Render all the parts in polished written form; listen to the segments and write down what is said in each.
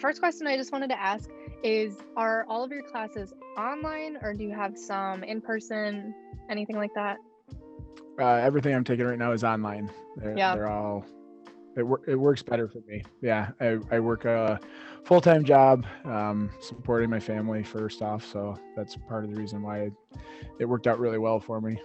first question I just wanted to ask is, are all of your classes online or do you have some in person, anything like that? Everything I'm taking right now is online. Yeah. They're all it works better for me. Yeah, I work a full-time job, supporting my family first off, so that's part of the reason why it worked out really well for me.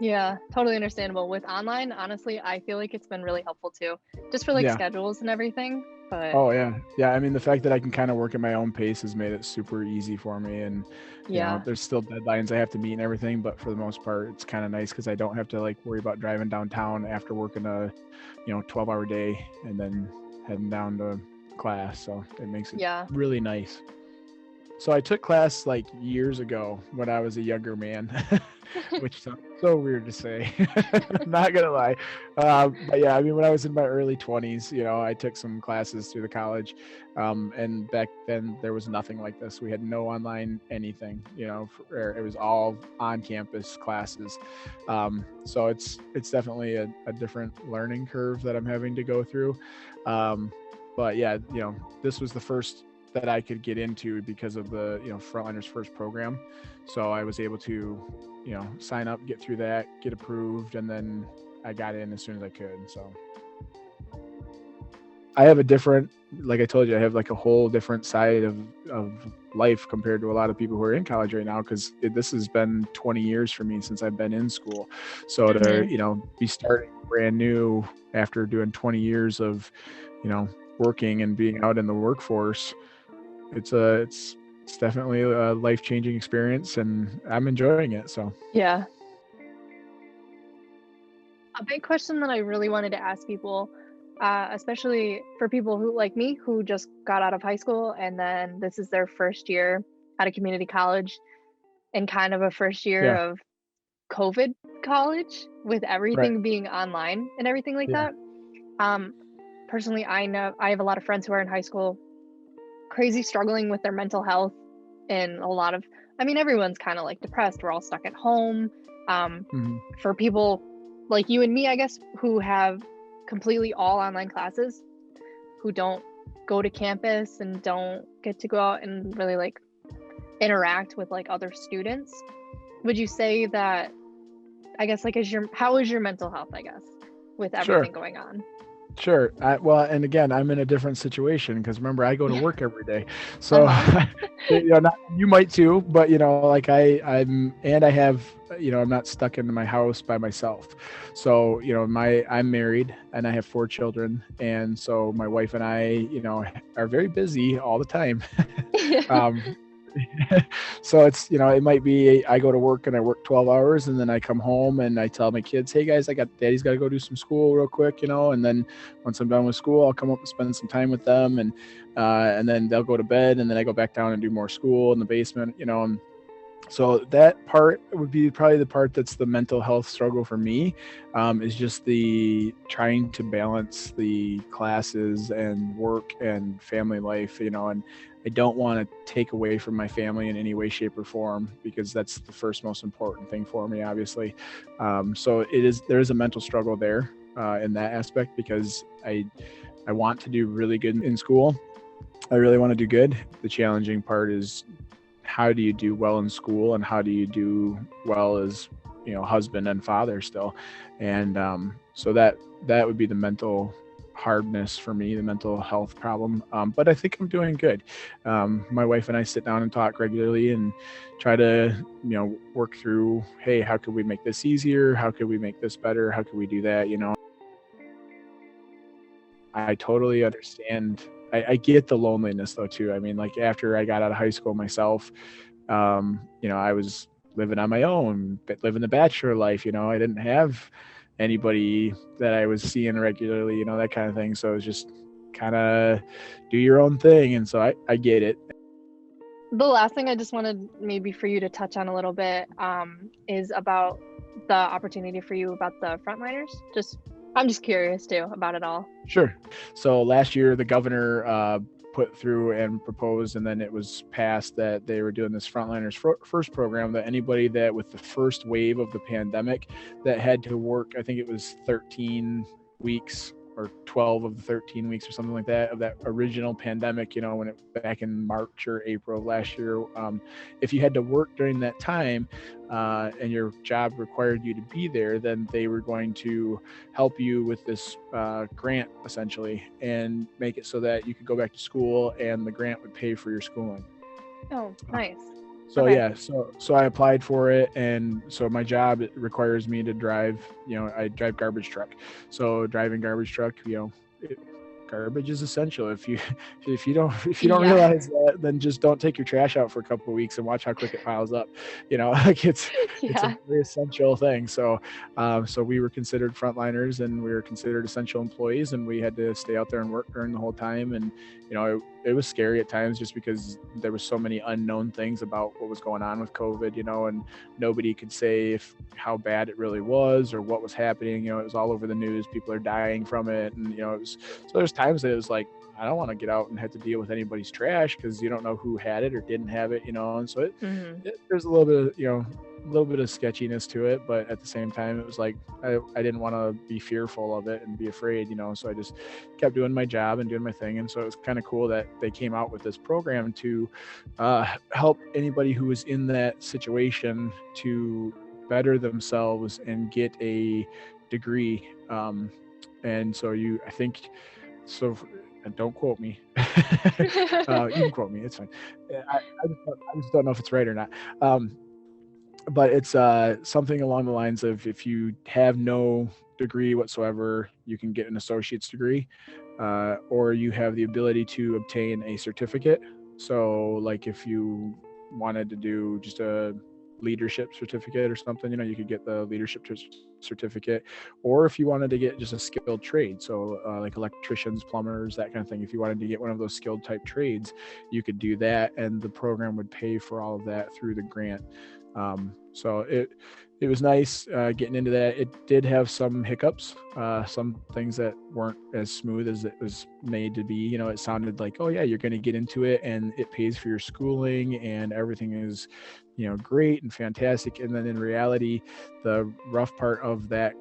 Yeah, totally understandable. With online, honestly, I feel like it's been really helpful too, just for like Yeah. schedules and everything. But Oh yeah. Yeah. I mean, the fact that I can kind of work at my own pace has made it super easy for me. And, yeah, there's still deadlines I have to meet and everything, but for the most part, it's kind of nice because I don't have to like worry about driving downtown after working a, 12-hour day and then heading down to class. So it makes it yeah. really nice. So I took class like years ago when I was a younger man, which sounds so weird to say. I'm not gonna lie, but yeah, I mean, when I was in my early 20s, I took some classes through the college, and back then there was nothing like this. We had no online anything. It was all on-campus classes. So it's definitely a different learning curve that I'm having to go through. But yeah, this was the first that I could get into because of the Frontliners First program. So I was able to sign up, get through that, get approved, and then I got in as soon as I could. So I have a different, like I told you, I have like a whole different side of life compared to a lot of people who are in college right now, because this has been 20 years for me since I've been in school. So to hmm be starting brand new after doing 20 years of working and being out in the workforce, it's definitely a life-changing experience, and I'm enjoying it. So Yeah. A big question that I really wanted to ask people, especially for people who like me who just got out of high school and then this is their first year at a community college and kind of a first year yeah, of COVID college with right, everything being online and everything like yeah, that. Um, Personally, I know I have a lot of friends who are in high school, crazy struggling with their mental health, and a lot of, I mean, everyone's kind of like depressed. We're all stuck at home. Um, hmm for people like you and me, I guess, who have completely all online classes, who don't go to campus and don't get to go out and really like interact with like other students, would you say that, I guess, like, how is your mental health, I guess, with sure. everything going on? Sure. Well, and again, I'm in a different situation because remember, I go to work every day. So, Uh-huh. not, you might too, but like and I have, I'm not stuck into my house by myself. So, I'm married and I have 4 children. And so my wife and I, are very busy all the time. um, so it's it might be I go to work and I work 12 hours and then I come home and I tell my kids, hey guys, daddy's got to go do some school real quick, and then once I'm done with school, I'll come up and spend some time with them, and then they'll go to bed, and then I go back down and do more school in the basement, and so that part would be probably the part that's the mental health struggle for me, is just the trying to balance the classes and work and family life, and I don't want to take away from my family in any way, shape, or form, because that's the first most important thing for me, obviously. So there is a mental struggle there, in that aspect, because I want to do really good in school. I really want to do good. The challenging part is, how do you do well in school and how do you do well as husband and father still, and so that would be the mental hardness for me, the mental health problem. But I think I'm doing good. My wife and I sit down and talk regularly and try to work through, hey, how could we make this easier, how could we make this better, how could we do that. I totally understand. I get the loneliness though too. I mean, like after I got out of high school myself, I was living on my own, living the bachelor life. I didn't have anybody that I was seeing regularly, that kind of thing. So it was just kind of do your own thing. And so I get it. The last thing I just wanted maybe for you to touch on a little bit, is about the opportunity for you about the frontliners. I'm just curious too about it all. Sure. So last year, the governor put through and proposed, and then it was passed that they were doing this Frontliners First program, that anybody that with the first wave of the pandemic that had to work, I think it was 13 weeks or 12 of the 13 weeks or something like that of that original pandemic, you know, when it back in March or April of last year. If you had to work during that time and your job required you to be there, then they were going to help you with this grant essentially and make it so that you could go back to school and the grant would pay for your schooling. Oh, nice. So Okay. yeah, so I applied for it, and so my job, it requires me to drive. You know, I drive garbage truck. So driving garbage truck, you know, garbage is essential. If you if you don't Yeah. realize that, then just don't take your trash out for a couple of weeks and watch how quick it piles up. You know, like it's a Yeah. very essential thing. So so we were considered frontliners and we were considered essential employees, and we had to stay out there and work during the whole time. And you know, it was scary at times just because there was so many unknown things about what was going on with COVID, you know, and nobody could say how bad it really was or what was happening. You know, it was all over the news. People are dying from it. And, you know, it was, so there's times that it was like, I don't want to get out and have to deal with anybody's trash because you don't know who had it or didn't have it, you know. And so there's a little bit of, you know, a little bit of sketchiness to it, but at the same time, it was like I didn't want to be fearful of it and be afraid, you know. So I just kept doing my job and doing my thing. And so it was kind of cool that they came out with this program to help anybody who was in that situation to better themselves and get a degree. And so I think so. And don't quote me. You can quote me. It's fine. I just don't know if it's right or not. But it's something along the lines of if you have no degree whatsoever, you can get an associate's degree, or you have the ability to obtain a certificate. So like if you wanted to do just a leadership certificate or something, you know, you could get the leadership certificate, or if you wanted to get just a skilled trade, so like electricians, plumbers, that kind of thing, if you wanted to get one of those skilled type trades, you could do that, and the program would pay for all of that through the grant. So it was nice getting into that. It did have some hiccups, some things that weren't as smooth as it was made to be. You know, it sounded like, oh yeah, you're going to get into it and it pays for your schooling and everything is, you know, great and fantastic. And then in reality, the rough part of that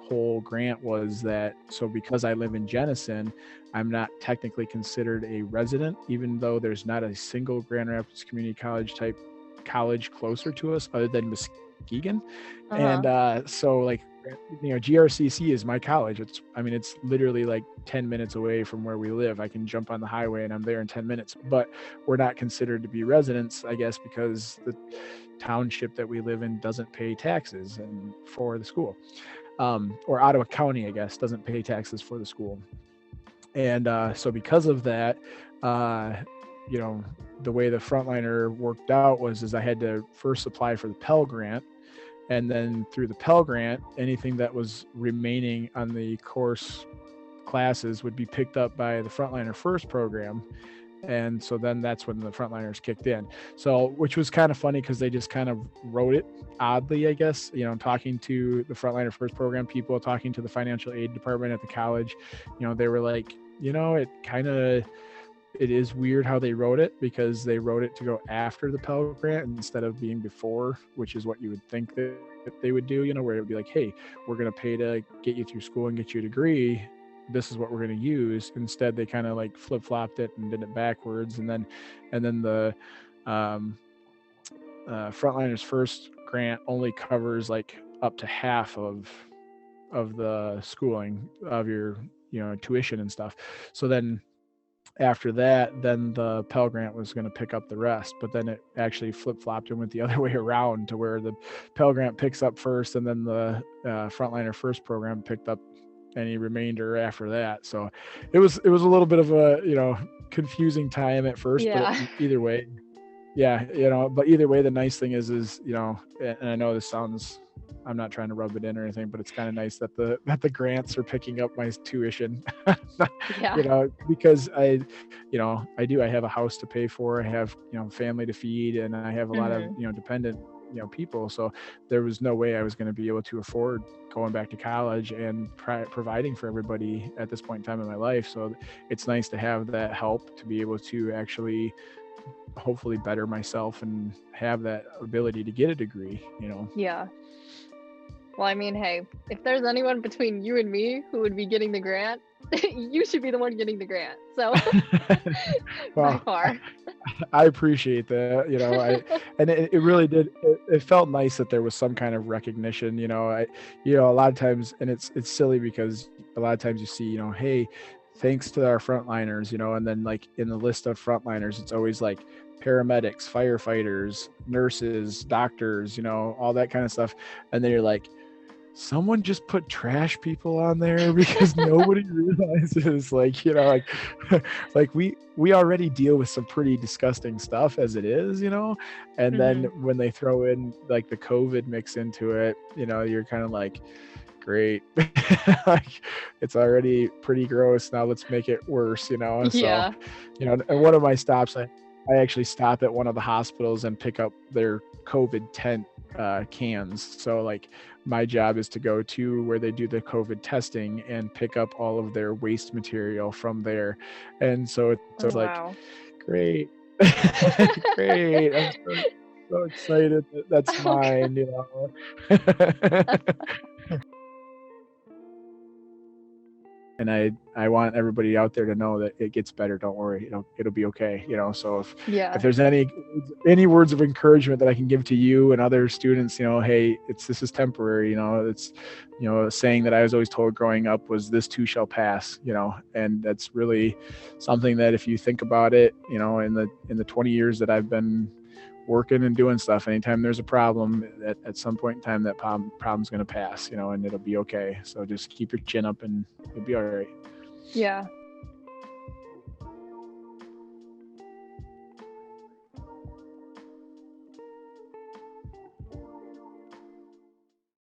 whole grant was that, so because I live in Jenison, I'm not technically considered a resident, even though there's not a single Grand Rapids Community College type college closer to us other than Muskegon. And so like, you know, GRCC is my college. It's literally like 10 minutes away from where we live. I can jump on the highway and I'm there in 10 minutes, but we're not considered to be residents, I guess, because the township that we live in doesn't pay taxes and for the school. Or Ottawa County, I guess, doesn't pay taxes for the school. And so because of that, you know, the way the Frontliner worked out is I had to first apply for the Pell Grant, and then through the Pell Grant, anything that was remaining on the course classes would be picked up by the Frontliner First program. And so then that's when the Frontliners kicked in. So, which was kind of funny because they just kind of wrote it oddly, I guess, you know, talking to the Frontliner First program people, talking to the financial aid department at the college, you know, they were like, you know, it is weird how they wrote it, because they wrote it to go after the Pell Grant instead of being before, which is what you would think that they would do, you know, where it would be like, hey, we're going to pay to get you through school and get you a degree. This is what we're going to use. Instead, they kind of like flip-flopped it and did it backwards. And then the Frontliners First grant only covers like up to half of the schooling of your, you know, tuition and stuff. So then after that, then the Pell Grant was going to pick up the rest, but then it actually flip-flopped and went the other way around to where the Pell Grant picks up first, and then the Frontliner First program picked up any remainder after that. So it was a little bit of a, you know, confusing time at first, Yeah. but either way, yeah, you know, but either way, the nice thing is, you know, and I know this sounds, I'm not trying to rub it in or anything, but it's kind of nice that the grants are picking up my tuition, Yeah. you know, because I have a house to pay for, I have, you know, family to feed, and I have a lot of, you know, dependent, you know, people. So there was no way I was going to be able to afford going back to college and providing for everybody at this point in time in my life. So it's nice to have that help to be able to actually hopefully better myself and have that ability to get a degree, you know. Yeah. Well, I mean, hey, if there's anyone between you and me who would be getting the grant, you should be the one getting the grant. So by Well, far. I appreciate that. And it really did. It felt nice that there was some kind of recognition. A lot of times, and it's silly because a lot of times you see, hey, thanks to our frontliners, and then like in the list of frontliners, it's always like paramedics, firefighters, nurses, doctors, all that kind of stuff. And then you're like, someone just put trash people on there because nobody realizes like we already deal with some pretty disgusting stuff as it is, and then when they throw in like the COVID mix into it, you're kind of like, great. Like, it's already pretty gross, now let's make it worse. Yeah. So and one of my stops, I actually stop at one of the hospitals and pick up their COVID tent cans. So like my job is to go to where they do the COVID testing and pick up all of their waste material from there. And so it's Wow. like, great. Great. I'm so excited that's mine, And I want everybody out there to know that it gets better. Don't worry, it'll be okay. So if there's any words of encouragement that I can give to you and other students, hey, this is temporary. It's a saying that I was always told growing up was, this too shall pass. And that's really something that if you think about it, in the 20 years that I've been working and doing stuff, anytime there's a problem, at some point in time, that problem's going to pass, and it'll be okay. So just keep your chin up and you'll be all right. Yeah.